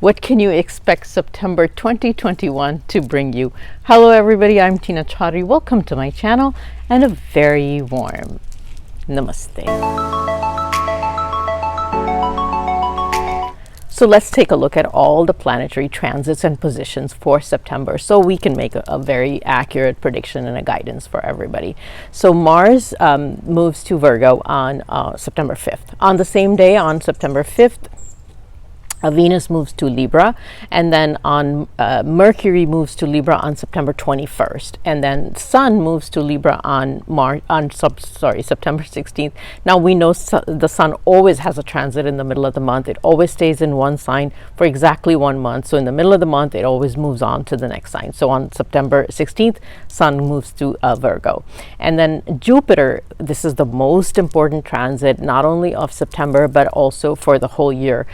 What can you expect September 2021 to bring you? Hello everybody, I'm Tina Chaudhary. Welcome to my channel and a very warm namaste. So let's take a look at all the planetary transits and positions for September so we can make a very accurate prediction and a guidance for everybody. So Mars moves to Virgo on September 5th. On the same day, on September 5th, Venus moves to Libra, and then on Mercury moves to Libra on September 21st, and then Sun moves to Libra on September 16th. Now we know the Sun always has a transit in the middle of the month. It always stays in one sign for exactly 1 month. So in the middle of the month, it always moves on to the next sign. So on September 16th, Sun moves to Virgo, and then Jupiter. This is the most important transit, not only of September but also for the whole year.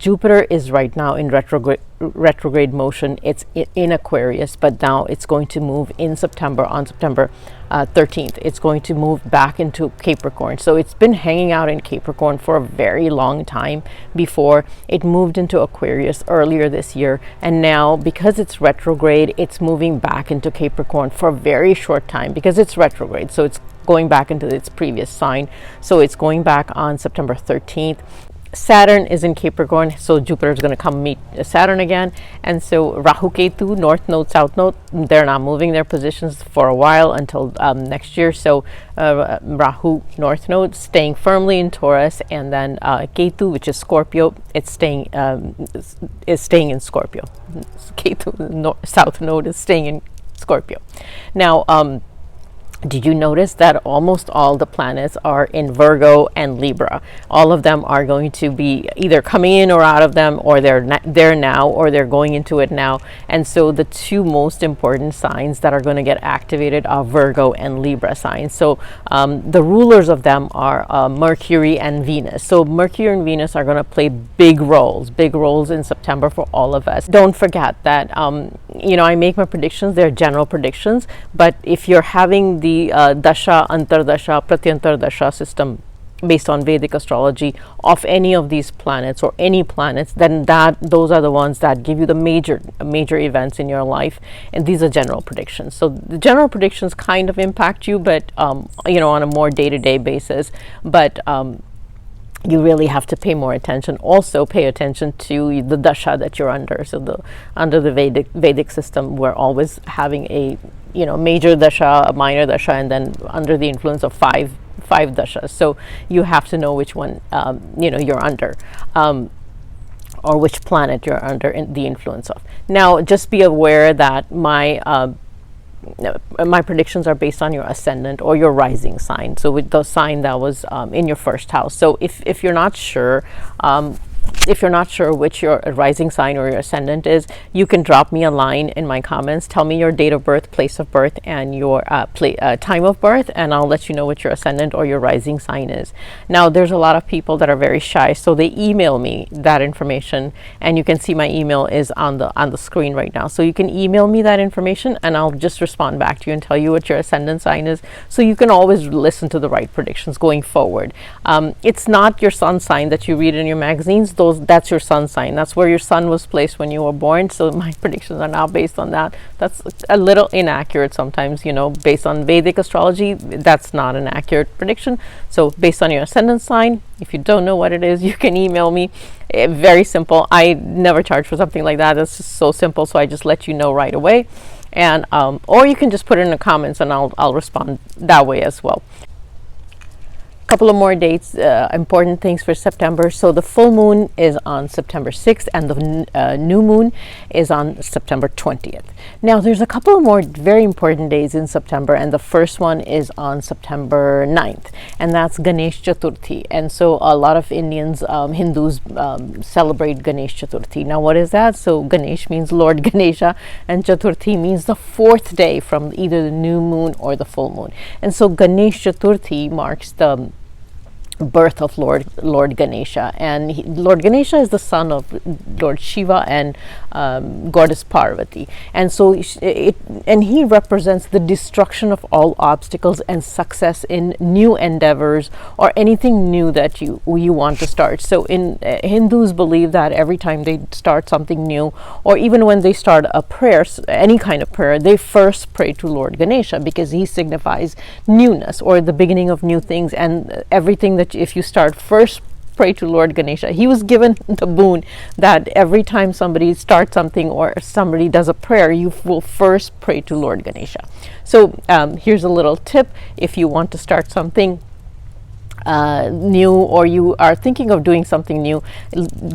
Jupiter is right now in retrograde motion. It's in Aquarius, but now it's going to move in September, on September 13th. It's going to move back into Capricorn. So it's been hanging out in Capricorn for a very long time before it moved into Aquarius earlier this year. And now, because it's retrograde, it's moving back into Capricorn for a very short time because it's retrograde. So it's going back into its previous sign. So it's going back on September 13th. Saturn is in Capricorn, so Jupiter is going to come meet Saturn again. And so Rahu Ketu, North Node, South Node, they're not moving their positions for a while until next year. So Rahu, North Node, staying firmly in Taurus, and then Ketu, which is Scorpio, it's staying in Scorpio. Ketu, South Node, is staying in Scorpio. Now, did you notice that almost all the planets are in Virgo and Libra? All of them are going to be either coming in or out of them, or they're there now, or they're going into it now. And so the two most important signs that are going to get activated are Virgo and Libra signs. So the rulers of them are Mercury and Venus. So Mercury and Venus are going to play big roles in September for all of us. Don't forget that I make my predictions, they're general predictions, but if you're having the dasha, antardasha, pratyantardasha system based on Vedic astrology of any of these planets or any planets, then those are the ones that give you the major events in your life, and these are general predictions. So the general predictions kind of impact you, but on a more day-to-day basis, but you really have to pay more attention. Also pay attention to the dasha that you're under. So under the Vedic system, we're always having a major dasha, a minor dasha, and then under the influence of five dashas. So you have to know which one you're under, or which planet you're under the influence of. Now, just be aware that my predictions are based on your ascendant or your rising sign. So with the sign that was in your first house. So if you're not sure, which your rising sign or your ascendant is, you can drop me a line in my comments. Tell me your date of birth, place of birth, and your time of birth, and I'll let you know what your ascendant or your rising sign is. Now, there's a lot of people that are very shy, so they email me that information, and you can see my email is on the screen right now. So you can email me that information, and I'll just respond back to you and tell you what your ascendant sign is, so you can always listen to the right predictions going forward. It's not your sun sign that you read in your magazines. That's your sun sign. That's where your sun was placed when you were born. So my predictions are now based on that. That's a little inaccurate sometimes, based on Vedic astrology. That's not an accurate prediction. So based on your ascendant sign, if you don't know what it is, you can email me. Very simple. I never charge for something like that. It's just so simple. So I just let you know right away. And or you can just put it in the comments, and I'll respond that way as well. Couple of more dates, important things for September. So the full moon is on September 6th, and the new moon is on September 20th. Now, there's a couple of more very important days in September, and the first one is on September 9th, and that's Ganesh Chaturthi. And so a lot of Indians, Hindus, celebrate Ganesh Chaturthi. Now, what is that? So Ganesh means Lord Ganesha, and Chaturthi means the fourth day from either the new moon or the full moon. And so Ganesh Chaturthi marks the birth of Lord Ganesha, and Lord Ganesha is the son of Lord Shiva and goddess Parvati, and so he represents the destruction of all obstacles and success in new endeavors or anything new that you want to start. So in Hindus believe that every time they start something new, or even when they start a prayer, any kind of prayer, they first pray to Lord Ganesha, because he signifies newness or the beginning of new things, and everything that if you start first pray to Lord Ganesha. He was given the boon that every time somebody starts something or somebody does a prayer, you will first pray to Lord Ganesha. So here's a little tip: if you want to start something new, or you are thinking of doing something new,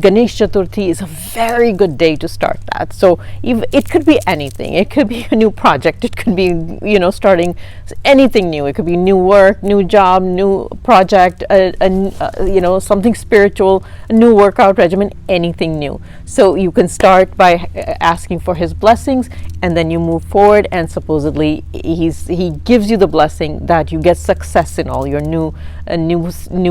Ganesh Chaturthi is a very good day to start that. So it could be anything. It could be a new project. It could be, starting anything new. It could be new work, new job, new project, something spiritual, a new workout regimen, anything new. So you can start by asking for his blessings, and then you move forward, and supposedly he gives you the blessing that you get success in all your new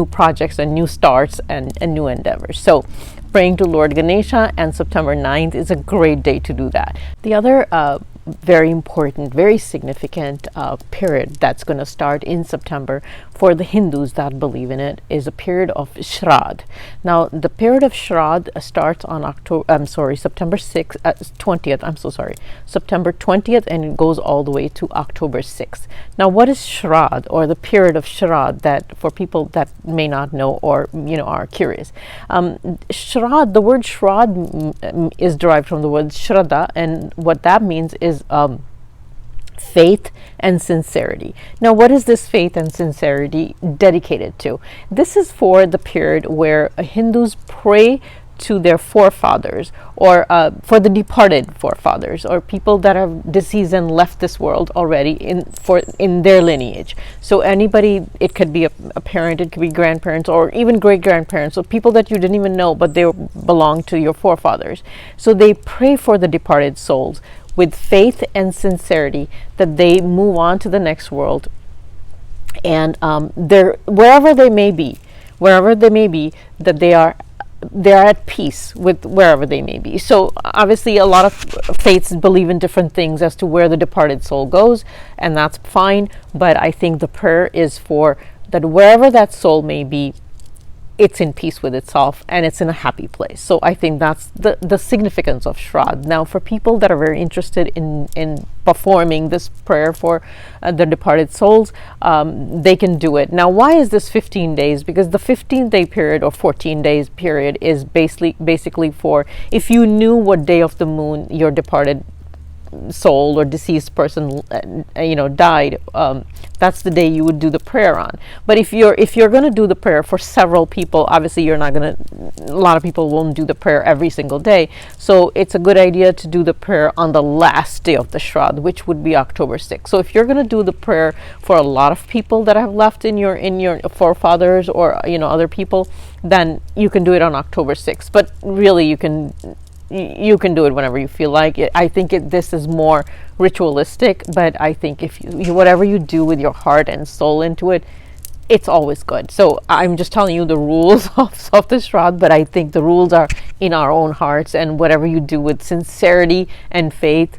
projects and new starts and new endeavors. So praying to Lord Ganesha, and September 9th is a great day to do that. The other very important, very significant period that's going to start in September for the Hindus that believe in it is a period of Shraddh. Now, the period of Shraddh starts on September 20th. September 20th, and it goes all the way to October 6th. Now, what is Shraddh, or the period of Shraddh, that for people that may not know or are curious? Shraddh, the word Shraddh is derived from the word Shraddha, and what that means is faith and sincerity. Now, what is this faith and sincerity dedicated to? This is for the period where Hindus pray to their forefathers, or for the departed forefathers, or people that have deceased and left this world already in their lineage. So anybody, it could be a parent, it could be grandparents, or even great grandparents, so people that you didn't even know but they belong to your forefathers. So they pray for the departed souls with faith and sincerity that they move on to the next world, and wherever they may be, that they are at peace with wherever they may be. So obviously a lot of faiths believe in different things as to where the departed soul goes, and that's fine, but I think the prayer is for that wherever that soul may be, it's in peace with itself and it's in a happy place. So I think that's the significance of Shraddh. Now, for people that are very interested in performing this prayer for the departed souls, they can do it. Now, why is this 15 days? Because the 15-day period or 14 days period is basically for, if you knew what day of the moon your departed soul or deceased person died, that's the day you would do the prayer on. But if you're going to do the prayer for several people, obviously a lot of people won't do the prayer every single day, so it's a good idea to do the prayer on the last day of the Shraddh, which would be October 6th. So if you're going to do the prayer for a lot of people that have left in your forefathers, or other people, then you can do it on October 6th. But really, you can do it whenever you feel like it. I think this is more ritualistic, but I think if whatever you do with your heart and soul into it, it's always good. So I'm just telling you the rules of the Shraddh, but I think the rules are in our own hearts, and whatever you do with sincerity and faith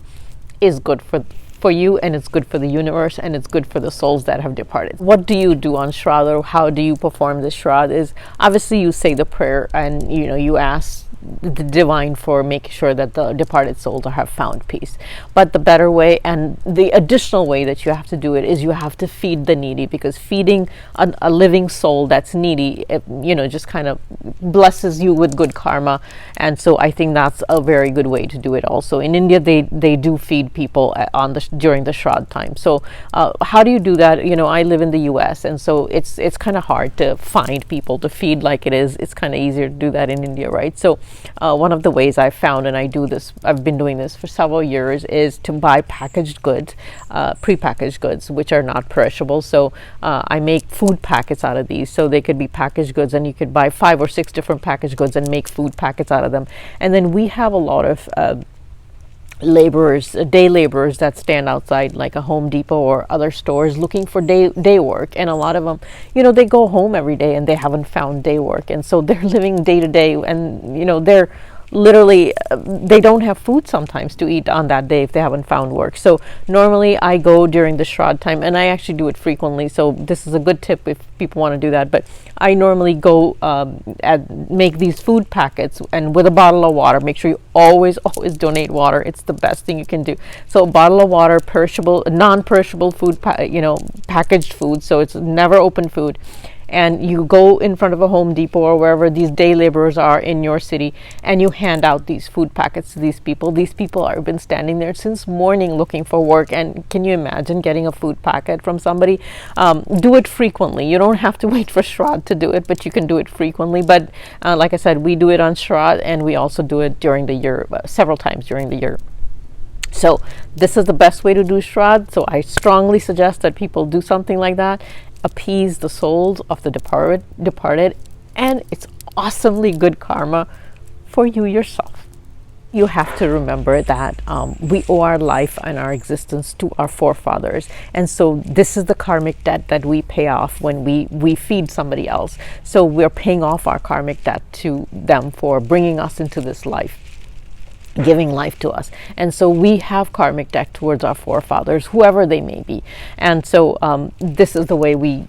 is good for you, and it's good for the universe, and it's good for the souls that have departed. What do you do on Shraddh, or how do you perform the Shraddh? Is obviously you say the prayer, and you ask the divine for making sure that the departed souls have found peace. But the better way, and the additional way that you have to do it, is you have to feed the needy, because feeding a living soul that's needy, just kind of blesses you with good karma. And so I think that's a very good way to do it. Also in India, they do feed people during the Shraddh time. So how do you do that? I live in the US, and so it's kind of hard to find people to feed like it is. It's kind of easier to do that in India, right? So one of the ways I've found, and I've been doing this for several years, is to buy packaged goods, pre-packaged goods, which are not perishable. So I make food packets out of these. So they could be packaged goods, and you could buy 5 or 6 different packaged goods and make food packets out of them. And then we have a lot of laborers, day laborers that stand outside like a Home Depot or other stores looking for day work. And a lot of them, they go home every day and they haven't found day work, and so they're living day to day, and they're literally they don't have food sometimes to eat on that day if they haven't found work. So normally I go during the Shroud time, and I actually do it frequently, so this is a good tip if people want to do that. But I normally go make these food packets, and with a bottle of water. Make sure you always donate water. It's the best thing you can do. So a bottle of water, perishable, non-perishable food, packaged food, so it's never open food. And you go in front of a Home Depot or wherever these day laborers are in your city, and you hand out these food packets to these people. These people have been standing there since morning looking for work. And can you imagine getting a food packet from somebody? Do it frequently. You don't have to wait for Shroud to do it, but you can do it frequently. But like I said, we do it on Shroud, and we also do it during the year, several times during the year. So this is the best way to do Shroud. So I strongly suggest that people do something like that. Appease the souls of the departed, and it's awesomely good karma for you yourself. You have to remember that we owe our life and our existence to our forefathers, and so this is the karmic debt that we pay off when we feed somebody else. So we're paying off our karmic debt to them for bringing us into this life, giving life to us. And so we have karmic debt towards our forefathers, whoever they may be. And so this is the way we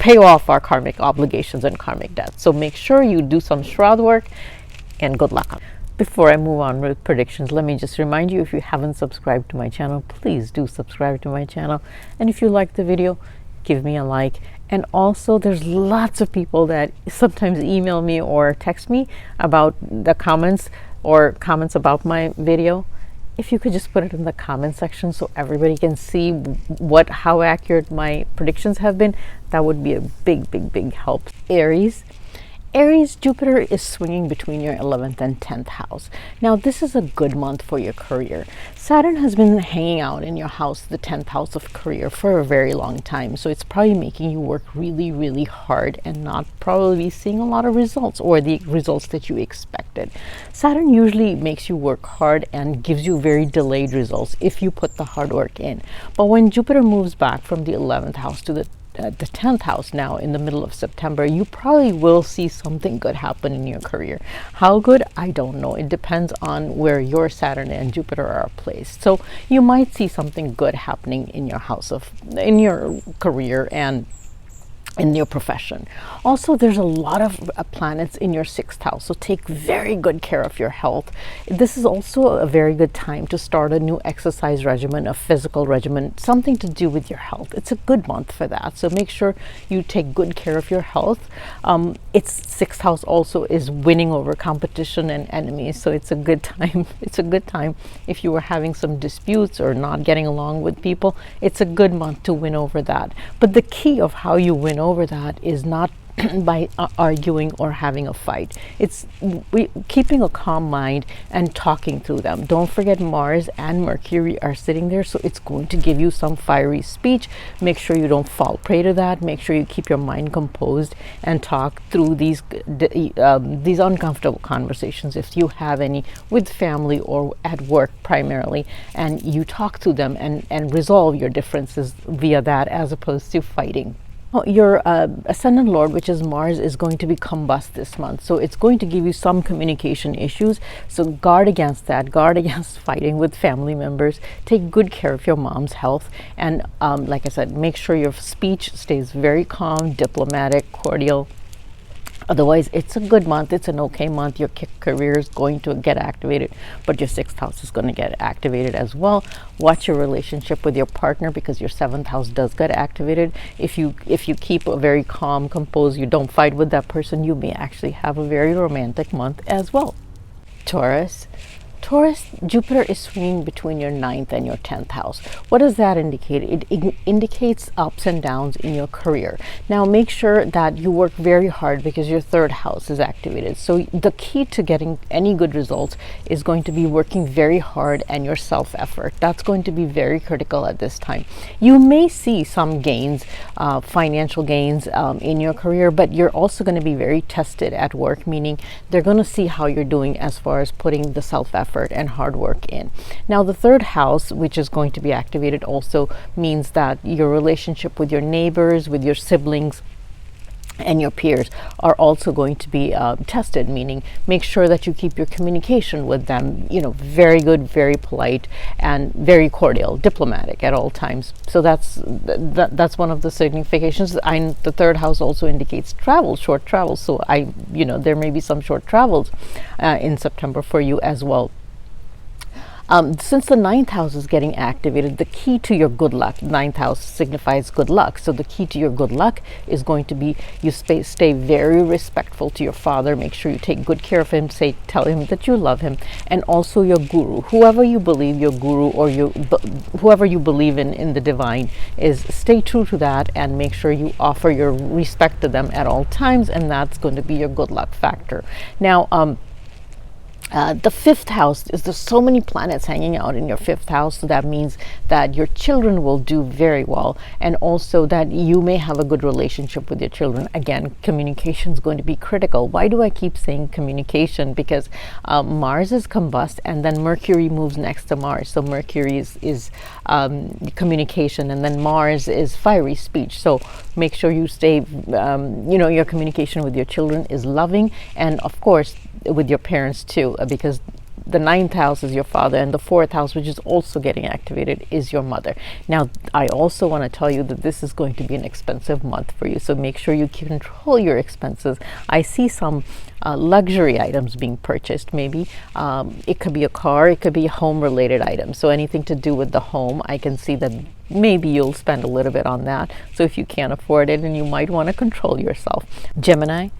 pay off our karmic obligations and karmic debt. So make sure you do some Shroud work, and good luck. Before I move on with predictions, let me just remind you, if you haven't subscribed to my channel, please do subscribe to my channel. And if you like the video, give me a like. And also, there's lots of people that sometimes email me or text me about the comments about my video. If you could just put it in the comment section so everybody can see how accurate my predictions have been, that would be a big help. Aries, Jupiter is swinging between your 11th and 10th house. Now, this is a good month for your career. Saturn has been hanging out in your house, the 10th house of career, for a very long time. So it's probably making you work really hard and not probably seeing a lot of results, or the results that you expected. Saturn usually makes you work hard and gives you very delayed results if you put the hard work in. But when Jupiter moves back from the 11th house to the 10th house now in the middle of September, you probably will see something good happen in your career. How good? I don't know. It depends on where your Saturn and Jupiter are placed. So you might see something good happening in your career and in your profession. Also, there's a lot of planets in your 6th house, so take very good care of your health. This is also a very good time to start a new exercise regimen, a physical regimen, something to do with your health. It's a good month for that, so make sure you take good care of your health. Its 6th house also is winning over competition and enemies, so it's a good time. It's a good time if you were having some disputes or not getting along with people. It's a good month to win over that. But the key of how you win over that is not by arguing or having a fight. It's keeping a calm mind and talking through them. Don't forget, Mars and Mercury are sitting there, so it's going to give you some fiery speech. Make sure you don't fall prey to that. Make sure you keep your mind composed and talk through these uncomfortable conversations, if you have any, with family or at work primarily, and you talk to them and resolve your differences via that, as opposed to fighting. Your ascendant lord, which is Mars, is going to be combust this month, so it's going to give you some communication issues. So guard against that. Guard against fighting with family members. Take good care of your mom's health, and like I said, make sure your speech stays very calm, diplomatic, cordial. Otherwise, it's a good month. It's an okay month. Your career is going to get activated, but your 6th house is going to get activated as well. Watch your relationship with your partner, because your 7th house does get activated. If you keep a very calm, composed, you don't fight with that person, you may actually have a very romantic month as well. Taurus, Jupiter is swinging between your 9th and your 10th house. What does that indicate? It indicates ups and downs in your career. Now, make sure that you work very hard, because your 3rd house is activated. So the key to getting any good results is going to be working very hard and your self-effort. That's going to be very critical at this time. You may see some gains, financial gains in your career, but you're also going to be very tested at work, meaning they're going to see how you're doing as far as putting the self-effort effort and hard work in. Now, the third house, which is going to be activated, also means that your relationship with your neighbors, with your siblings, and your peers are also going to be tested, meaning make sure that you keep your communication with them, very good, very polite, and very cordial, diplomatic at all times. So that's one of the significations. The third house also indicates travel, short travels. So there may be some short travels in September for you as well. Since the ninth house is getting activated, the key to your good luck, ninth house signifies good luck. So the key to your good luck is going to be you stay very respectful to your father. Make sure you take good care of him. Tell him that you love him, and also your guru, whoever you believe your guru or whoever you believe in the divine is. Stay true to that and make sure you offer your respect to them at all times, and that's going to be your good luck factor. Now, the fifth house is, there's so many planets hanging out in your fifth house, so that means that your children will do very well, and also that you may have a good relationship with your children. Again, communication is going to be critical. Why do I keep saying communication? Because Mars is combust, and then Mercury moves next to Mars. So Mercury is communication, and then Mars is fiery speech. So make sure you stay, your communication with your children is loving, and of course with your parents too, because the ninth house is your father, and the fourth house, which is also getting activated, is your mother. Now, I also want to tell you that this is going to be an expensive month for you, so make sure you control your expenses. I see some luxury items being purchased. Maybe it could be a car, it could be a home-related item. So anything to do with the home, I can see that maybe you'll spend a little bit on that. So if you can't afford it, then you might want to control yourself. Gemini,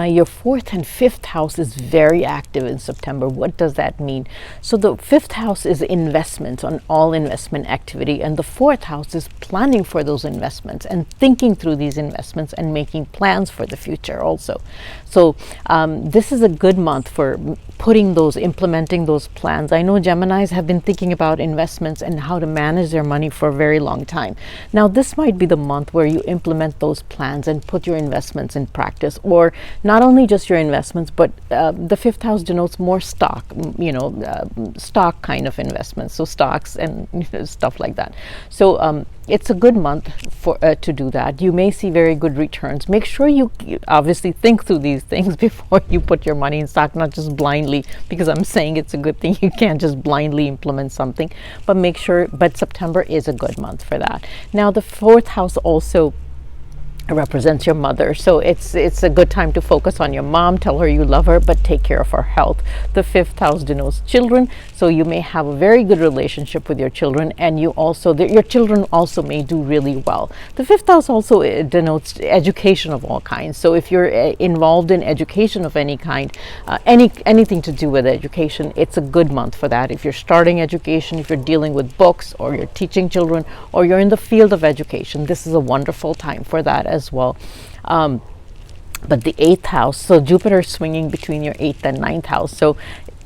your fourth and fifth house is very active in September. What does that mean? So the fifth house is investments, on all investment activity, and the fourth house is planning for those investments and thinking through these investments and making plans for the future also. So this is a good month for implementing those plans. I know Geminis have been thinking about investments and how to manage their money for a very long time. Now, this might be the month where you implement those plans and put your investments in practice, or not only just your investments, but the fifth house denotes more stock, stock kind of investments, so stocks and stuff like that. So it's a good month for to do that. You may see very good returns. Make sure you obviously think through these things before you put your money in stock, not just blindly, because I'm saying it's a good thing. You can't just blindly implement something, but September is a good month for that. Now, the fourth house also represents your mother, so it's a good time to focus on your mom. Tell her you love her, but take care of her health. The fifth house denotes children, so you may have a very good relationship with your children, and your children also may do really well. The fifth house also denotes education of all kinds. So if you're involved in education of any kind, anything to do with education, it's a good month for that. If you're starting education, if you're dealing with books, or you're teaching children, or you're in the field of education, this is a wonderful time for that as well. But the eighth house, so Jupiter swinging between your eighth and ninth house. So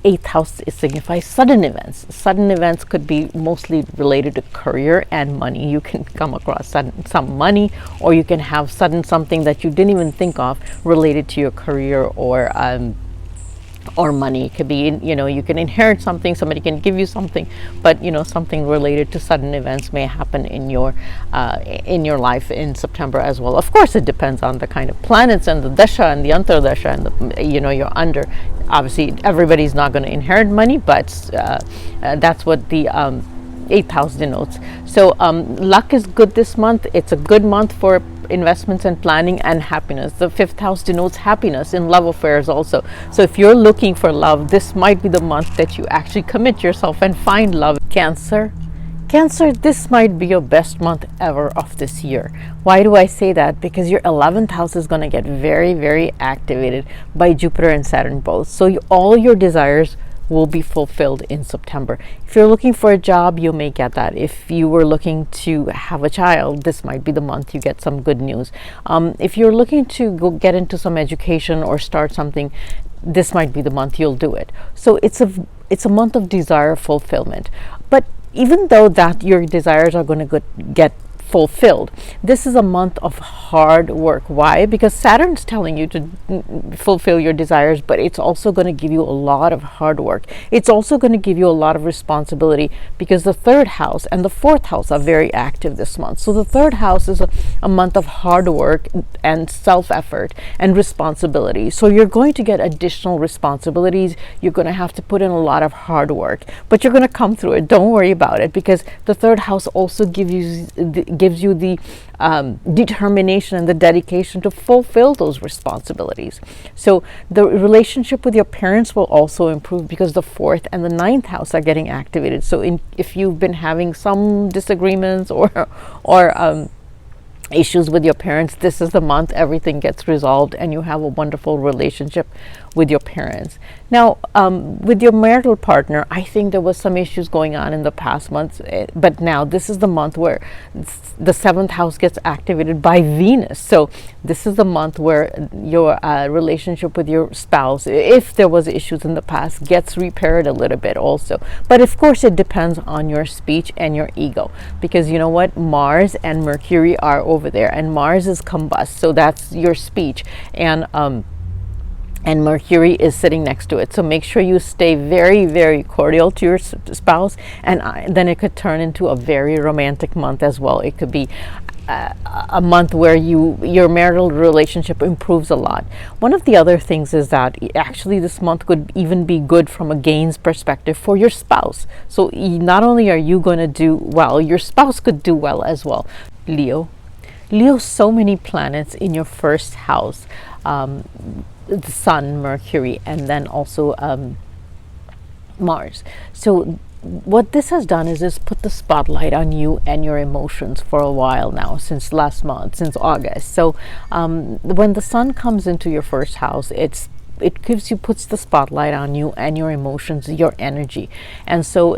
eighth house signifies sudden events. Sudden events could be mostly related to career and money. You can come across some money, or you can have something that you didn't even think of related to your career or money. It could be, you can inherit something, somebody can give you something, but something related to sudden events may happen in your life in September as well. Of course, it depends on the kind of planets and the dasha and the antardasha and you're under. Obviously, everybody's not going to inherit money, but that's what the eighth house denotes. So luck is good this month. It's a good month for investments and planning and happiness. The fifth house denotes happiness in love affairs also. So if you're looking for love, this might be the month that you actually commit yourself and find love. Cancer, this might be your best month ever of this year. Why do I say that? Because your 11th house is going to get very, very activated by Jupiter and Saturn both. So all your desires will be fulfilled in September. If you're looking for a job, you may get that. If you were looking to have a child, this might be the month you get some good news. If you're looking to go get into some education or start something, this might be the month you'll do it. So it's a month of desire fulfillment. But even though that your desires are going to get fulfilled. This is a month of hard work. Why? Because Saturn's telling you to fulfill your desires, but it's also going to give you a lot of hard work. It's also going to give you a lot of responsibility, because the third house and the fourth house are very active this month. So the third house is a month of hard work and self-effort and responsibility. So you're going to get additional responsibilities. You're going to have to put in a lot of hard work, but you're going to come through it. Don't worry about it, because the third house also gives you the determination and the dedication to fulfill those responsibilities. So the relationship with your parents will also improve, because the fourth and the ninth house are getting activated. So if you've been having some disagreements or issues with your parents, this is the month everything gets resolved and you have a wonderful relationship with your parents. Now, with your marital partner, I think there was some issues going on in the past months, but now this is the month where the seventh house gets activated by Venus. So this is the month where your relationship with your spouse, if there was issues in the past, gets repaired a little bit also. But of course, it depends on your speech and your ego, because you know what, Mars and Mercury are over there, and Mars is combust, so that's your speech, and Mercury is sitting next to it. So make sure you stay very, very cordial to your spouse, and then it could turn into a very romantic month as well. It could be a month where your marital relationship improves a lot. One of the other things is that actually this month could even be good from a gains perspective for your spouse. So not only are you going to do well, your spouse could do well as well. Leo, so many planets in your first house. The Sun, Mercury, and then also Mars. So what this has done is put the spotlight on you and your emotions for a while now, since last month, since August. So when the Sun comes into your first house, puts the spotlight on you and your emotions, your energy. And so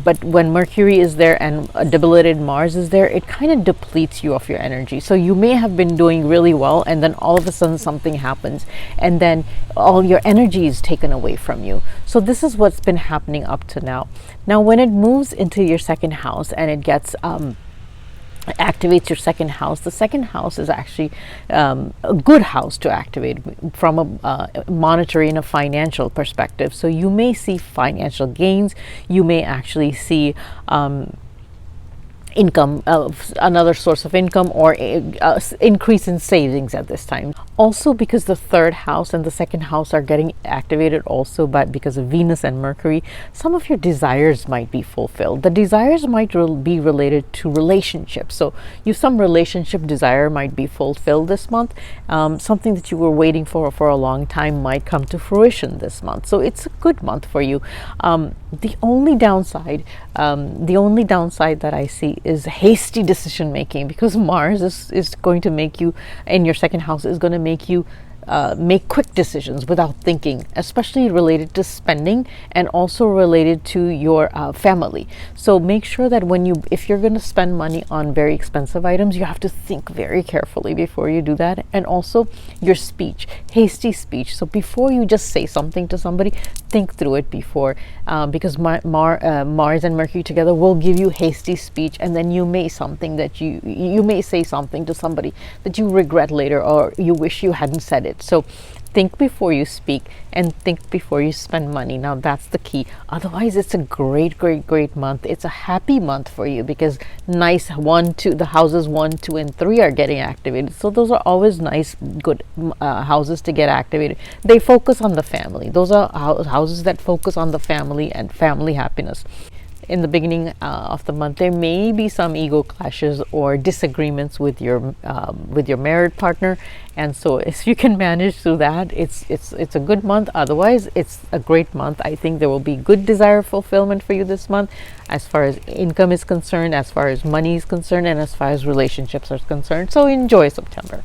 but when Mercury is there and a debilitated Mars is there, it kind of depletes you of your energy. So you may have been doing really well, and then all of a sudden something happens, and then all your energy is taken away from you. So this is what's been happening up to now. Now when it moves into your second house and it gets activates your second house, the second house is actually a good house to activate from a monetary and a financial perspective. So you may see financial gains. You may actually see income, another source of income, or increase in savings at this time. Also, because the third house and the second house are getting activated also, but because of Venus and Mercury, some of your desires might be fulfilled. The desires might be related to relationships. So some relationship desire might be fulfilled this month. Something that you were waiting for a long time might come to fruition this month. So it's a good month for you. The only downside that I see is hasty decision making, because Mars is going to make you, in your second house, is going to make you make quick decisions without thinking, especially related to spending and also related to your family. So make sure that if you're going to spend money on very expensive items, you have to think very carefully before you do that. And also your speech, hasty speech. So before you just say something to somebody, think through it before, because Mars and Mercury together will give you hasty speech, and then you may say something to somebody that you regret later, or you wish you hadn't said it. So think before you speak, and think before you spend money. Now that's the key. Otherwise, it's a great month. It's a happy month for you, because the houses 1, 2, and 3 are getting activated. So those are always nice, good houses to get activated. They focus on the family. Those are houses that focus on the family and family happiness. In the beginning of the month, there may be some ego clashes or disagreements with your married partner, and so if you can manage through that, it's a good month. Otherwise, it's a great month. I think there will be good desire fulfillment for you this month, as far as income is concerned, as far as money is concerned, and as far as relationships are concerned. So enjoy September.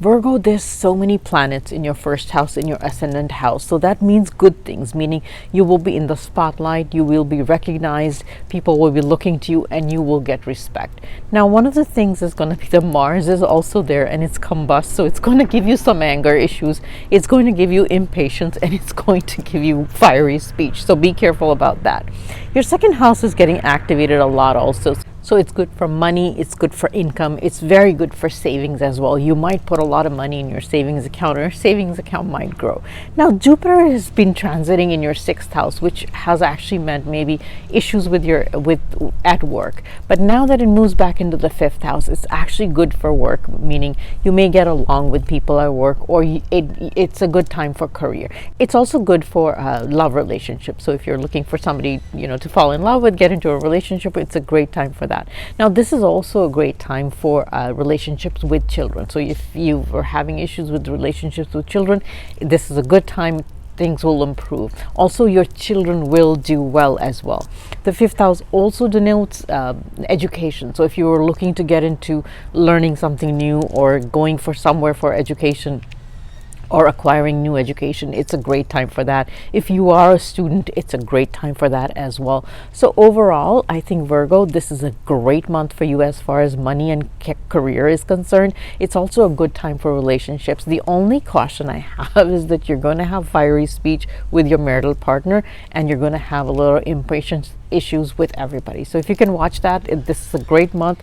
Virgo, there's so many planets in your first house, in your ascendant house. So that means good things, meaning you will be in the spotlight, you will be recognized, people will be looking to you, and you will get respect. Now, one of the things is going to be the Mars is also there, and it's combust. So it's going to give you some anger issues. It's going to give you impatience, and it's going to give you fiery speech. So be careful about that. Your second house is getting activated a lot also. So it's good for money, it's good for income, it's very good for savings as well. You might put a lot of money in your savings account, or your savings account might grow. Now Jupiter has been transiting in your 6th house, which has actually meant maybe issues with at work. But now that it moves back into the 5th house, it's actually good for work, meaning you may get along with people at work, or it's a good time for career. It's also good for love relationships. So if you're looking for somebody, to fall in love with, get into a relationship, it's a great time for that. Now this is also a great time for relationships with children. So if you are having issues with relationships with children, this is a good time. Things will improve. Also, your children will do well as well. The 5th house also denotes education. So if you are looking to get into learning something new, or going for somewhere for education, or acquiring new education, it's a great time for that. If you are a student, it's a great time for that as well. So overall, I think Virgo, this is a great month for you as far as money and career is concerned. It's also a good time for relationships. The only caution I have is that you're going to have fiery speech with your marital partner, and you're going to have a little impatience issues with everybody. So if you can watch that, this is a great month